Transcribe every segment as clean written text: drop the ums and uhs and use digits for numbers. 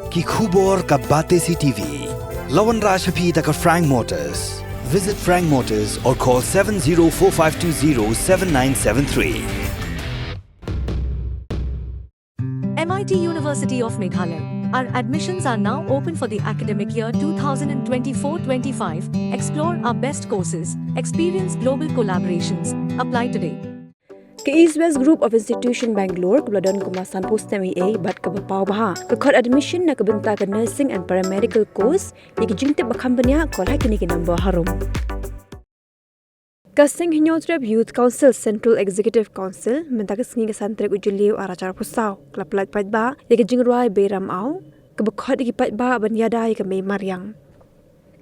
ki khubor ka bate CTV. Lawan Rajhapi taka Frank Motors. Visit Frank Motors or call 7045207973. MIT University of Meghalaya. Our admissions are now open for the academic year 2024-25. Explore our best courses, experience global collaborations. Apply today. Ke East West Group of Institution Bangalore kebeladon kemasan post MA bat ke bapau baha ke kod admission na kebenta ke nursing and paramedical course yang jingtip bakambanya kol hakini ke number harum. Kasing Hinyotrep Youth Council Central Executive Council mentak sengi ke santrek ujuliu aracara pusau kelaplat patba yang jingruai beram au ke bekod iki patba ban yadai ke mei mariang.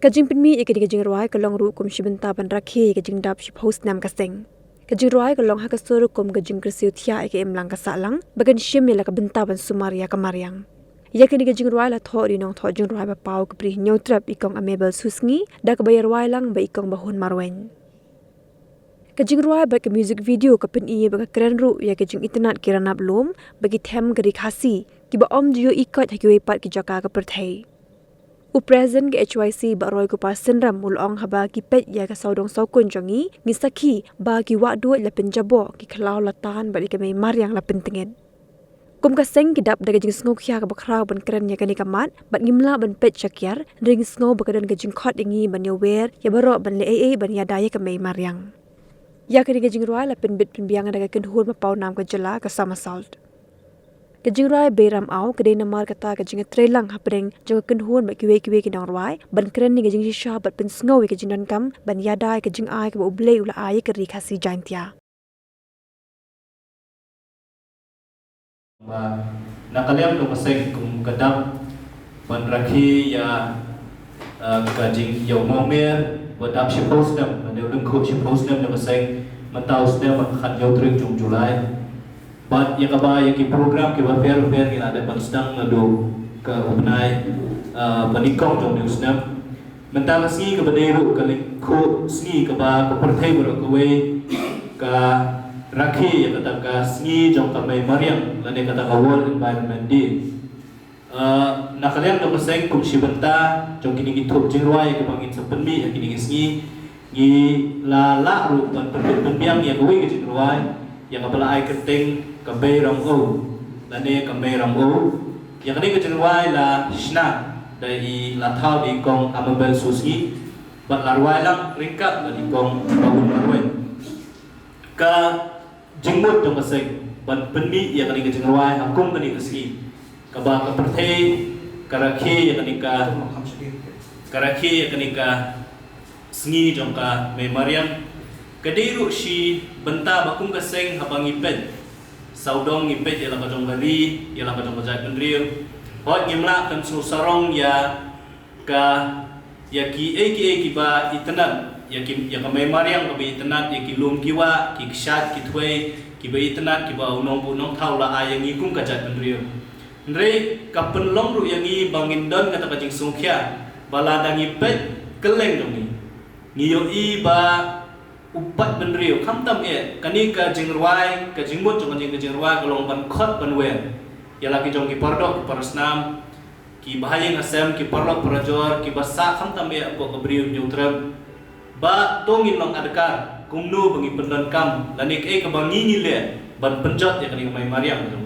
Kajing penmi yang jingruai ke long ru kum shibenta ban rakhi ke jingdap ship host nam kasing. Kajing ruai ke long hakasuru kum kajing kersiu tia ke emlang ke salang bagan shim la ke benta ban sumaria ke mariang. Ya kini kajing ruai la tho di nong tho jing ruai ba pau ke pri Hinyotrep ikong amebel susngi da ke bayar ruai lang ba ikong bahun marwen. Kajing ruai bagi music video ke peni bagi keren ru ya kajing internet kirana belum bagi them ke khasi ki ba om jiyo ikot haki wepat ki jaka ke perthai. U present ke HYC ba roi ko pa senram mulong haba ki pet ya ke saudong saukun jongi ngisaki ba ki wa du la penjabo ki khalau latan ba ke mai mariang la pentingin. Kum ka seng ki dap da kajing sngo khia ke bakrau ban keren ya ke ni kamat bat ngimla ban pet chakyar ring sngo ba kadan kajing khot ingi ban yower ya baro ban le ban ya daya ke mai mariang. Ya kini kajing ruai la penbit penbiang ada ke hur mapau nam ke jela ke sama salt. Kajing ruai beram au kedai namar kata kajing trelang hapreng jong ke hur mak kiwe ki dong ruai ban keren ni kajing shisha bat pen sngow kajing dan kam ban yadai kajing ai ke uble ula ai ke ri khasi jantia. Nakaliam do paseng kum kadam ban rakhi ya kajing yo momer badap shi postam ne ulung ko shi postam ne paseng mataus ne khat yo trik jung Julai bat ya kaba ya ki program ki ba fair ki ada ban sedang ngadu ke upnai panikong jung neusnam mentang si ke baderu kali ko si ke ba ko perthai bro ko we ka rakhi ya kata ka si jong ka mai mariam lane kata ka world environment day nakalian do paseng kum shibenta jong kini githop jingruai ke bangin sepenmi ya kini ngi ngi la la ru ban penbiang ya kuwi ke jingruai yang kapala ai keting ka beirang o lane ka beirang o yang kini ke jingruai la shna dai la thau di kong amabel susi bat larwai lang ringkat di kong bawun marwen ka jingmut do paseng ban penmi ya kini ke jingruai akum kini keski kaba ka perthai karakhi ya kanika sengi jongka me mariam kadiru shi benta bakum ka seng habang ipet saudong ipet ya la ka jong bali ya la ka jong bajai pendriu hot ngimla kan su sarong ya ka ya ki ba itnat ya ka me mariam ka bi itnat ya ki lum kiwa ki kshat ki thwei ki ba itnat ki ba unong bu nong thau la ayang ikum ka jat pendriu Ndrei kapen long ru yang i bangin don kata kajing sungkya bala dangi pet keleng dong ni ngiyo i ba upat benriu kamtam e kani kajing ruai kajing mut jong kajing ruai kolong ban khot ban wen ya lagi jong ki pardok ki parasnam ki bahayeng asem ki parlok parajor ki basa kamtam e ko kabriu nyutrem ba tongin long adakar kumnu bangi pendon kam lanik e kabangi ni le ban penjot ya kani mai mariam dong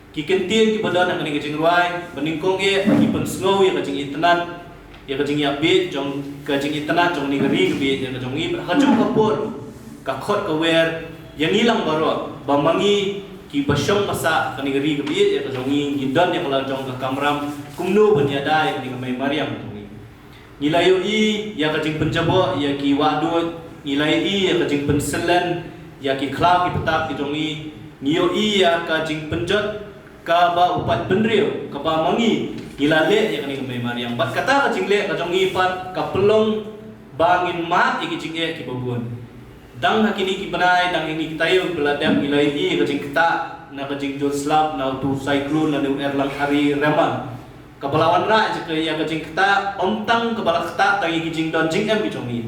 ki kentin ki badan ang kajing ruai beningkong e ki pen sngow ya kajing itnat ya kajing yabi jong kajing itnat jong ni gari bi ya kajong i hajung kapur ka khot ka wer yang ilang baro bamangi ki basyong masa kani gari bi ya kajong i gidan ya kala jong ka kamram kumnu ban yadai ni mai mariam jong i nilayo i ya kajing penjabo ya ki wadut nilai i ya kajing penselen ya ki klau ki petap ki jong i niyo i ya kajing penjot ka ba upat benriu ka ba mangi ilale ya kani mai mariang bat kata ka jingle ka jong ipat ka pelong bangin mat iki jinge ki babun dang hakini ki banai dang ini kitayo beladam ilai i ka jing kita na ka jing jol slap na tu cyclone na erlang hari raman ka balawan ra je ya ka jing kita ontang ka balak kita tangi ki jing don jing em ki jongi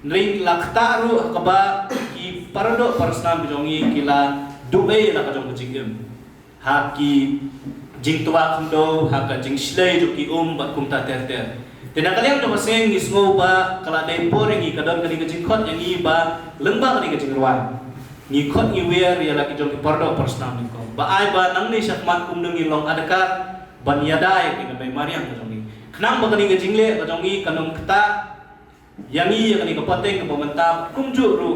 ring lakta ru ka ba ki parado parasnam ki jongi kila dubai la ka jong jing em haki jing tua kundo haka jing slay jo ki bat kum ta ter ter tena kalian jo maseng ngis ngo ba kala dai poreng i kadon kali ke jing khot yang i ba lengba kali ke jing ruan ni khot i wer ya laki jo ki pordo personal ni ko ba ai ba nang ni sakmat kum ngi long adakar ban yadai ki ngai mariam ko ni khnam ba kali ke jing le ko jong i kanong kta yang i kali ke poteng ke pementap kum ju ru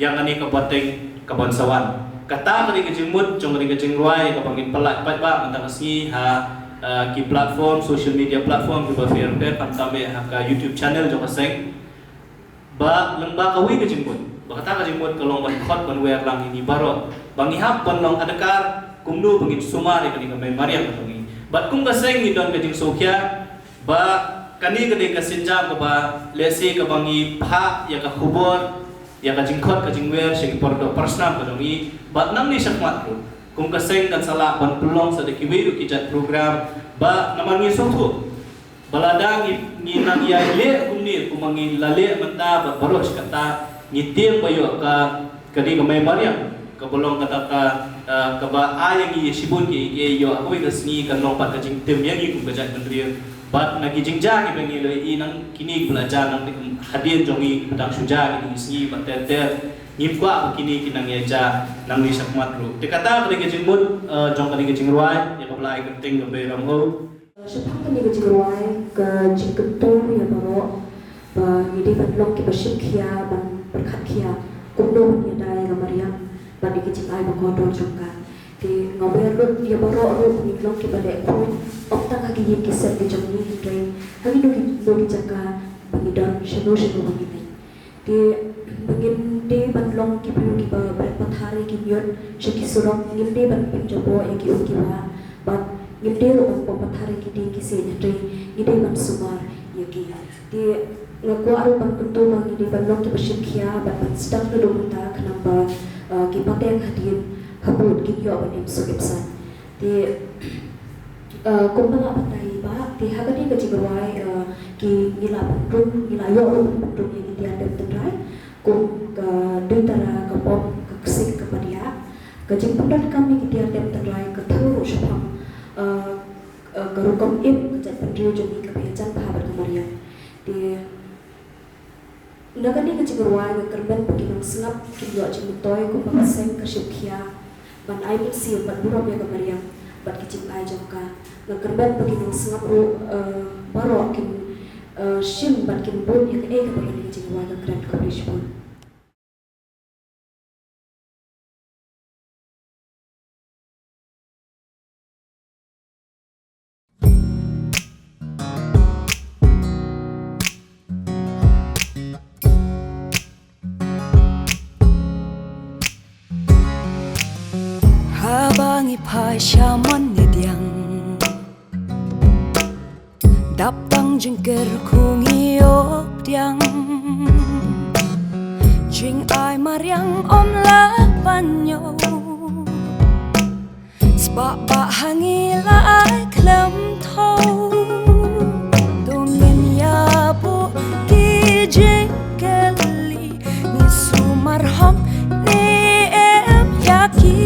yang kali ke poteng ke bonsawan kata kali ke jingmut jong kali ke jingruai ke pangin pelat pat ba mentang si ha ki platform social media platform ki ba fair kan tambe ha ka YouTube channel jong aseng ba lengba kawi ke jingmut ba kata ke jingmut kalong ban khot ban wer lang ini baro bangi hap ban long adakar kumnu pangin sumare kali ke mariam pangi bat kum ka seng ni don ke jing sokhya ba kani kali ke sinjam ke ba lesi ke bangi pha ya ka khubor ya ka jingkhot ka jingwer sing pordo personal ka dongi bat nam ni sakmat ru kum ka seng kan sala ban pelong sa de kiwi ki jat program ba naman ni sotho baladang ni nang ya le kum ni kumangi lale menta ba baros kata ni tem bayo ka kadi ka may mariam ka bolong kata ka ba ayang i sibun ki yo aku ka sni kan lompat ka jing tem yang i kum ka jat kendri bat nagi jingja ki bengi le i nang kini belajar nang hadian jongi tang suja ki sni bater ngim kwa kini kinang yaja nang ni sakmat ru te kata kali ke jingmut jong kali ke jingruai ya kablai kenting ke beram ho sepang kali ke jingruai ke jingketu ya baro ba ngidi ban lok ki basim khia ban berkat khia kumdo ya dai ga mariam ban ki jingai ba kodor jongka ti ngober ru ya baro ru ni lok ki bade ko oktang hagi ye kisat ke jongi hidai hagi do ki jaka bangidon sheno bangi ti bangin de ban long ki bu ki ba pathare ki yon shaki surong ngim de ban penjobo ya ki ki ba bat ngim de ro ban pathare ki de ki se ne ngide ban sumar ya ki ti ngako aru ban kuntu mang ngide ban long ki basim khia ban stak do ta khnamba ki pateng hadin habut ki yo ban em so ipsan ti kumpala patai ba ti hagani ka jigwai ki ngila bandung ngila yo bandung yang dia ada tendrai kum ka duitara ka pom ka ksik ka padia ka jing pandan kami ki dia ada tendrai ka thuru shapam ka rukom im ka jat pandrio jomi ka bejan bahabat ka maria ti nagani ka jigwai ka kerben pakinang sengap ki yo jing toy kum pa seng ka shukya ban ai min sil ban buram ya ka maria bat ki jing ai jongka kerban pakinang sengap baro kin shim ban kin bon ya ka ka pakinang jigwai ka grand coverage bon Habangi pasyaman nidyang Daptang jengker kungiyok diang Jing ay mariang om lapanyo Spa hangila ay klam thâu Tungin yabo ki jengkeli Ni sumarham ni em yaki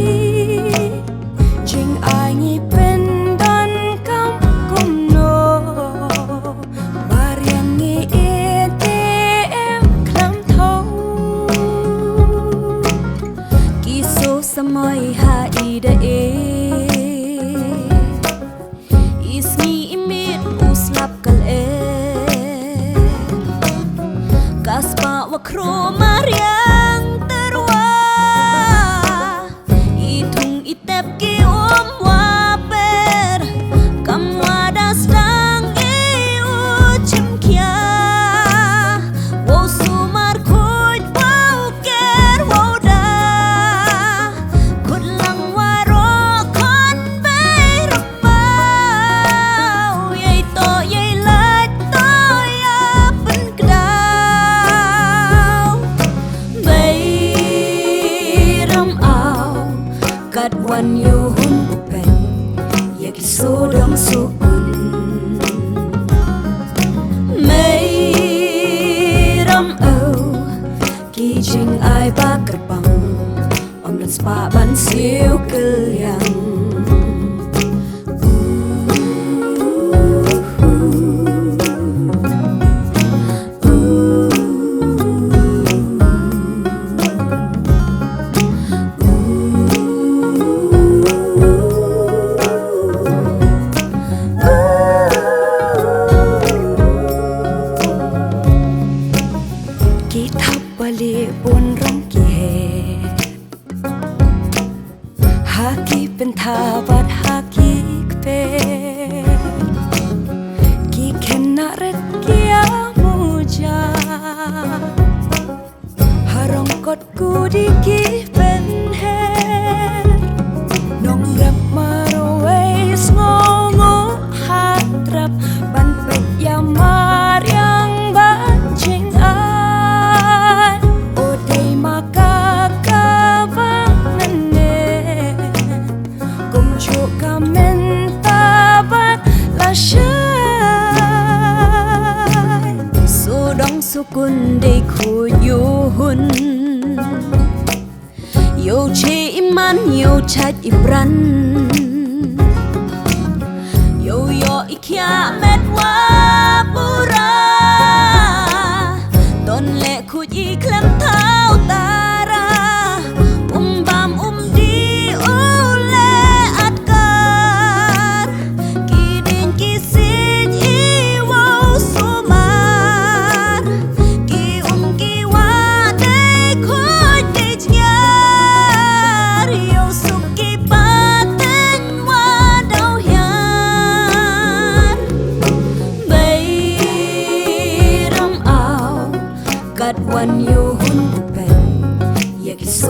Jing ai ngi pendan kam kumno Mariang ngi em klam thâu Kiso samay ha ida Isni imit uslap kal Kaspa wakro mariang terwa Itung itep ki waper Kam wadas dang chim kia Wo sumar kuj wau ker wau da Kut lang waro kon bay rabau Yay to yay laj to ya pen kedau Bay ram au Kat wan yu hun upen Yak sodam suun May ram au Ki jing ai ba gerbang Om dan spa ban siu kelyang กดกูดีกี่เป็นเหตุน้องรับมาโรเวสงงหาตรับบันเป็ดยามาเรียงบันชิงอายโอเดมากากาบังนันเนกุมโชกาเมนตาบันลาชายสุดองสุกุนได้คุยอยู่หุ่นYêu chi iman yêu chat ibran Yo yo ikia medwa pura Don le kuji klem tau tara Bam di ule atkar Kidin kisin iwo sumar Ki wa de kuj dejnyaวันอยู่หุ่นเป็นอยากกินโซ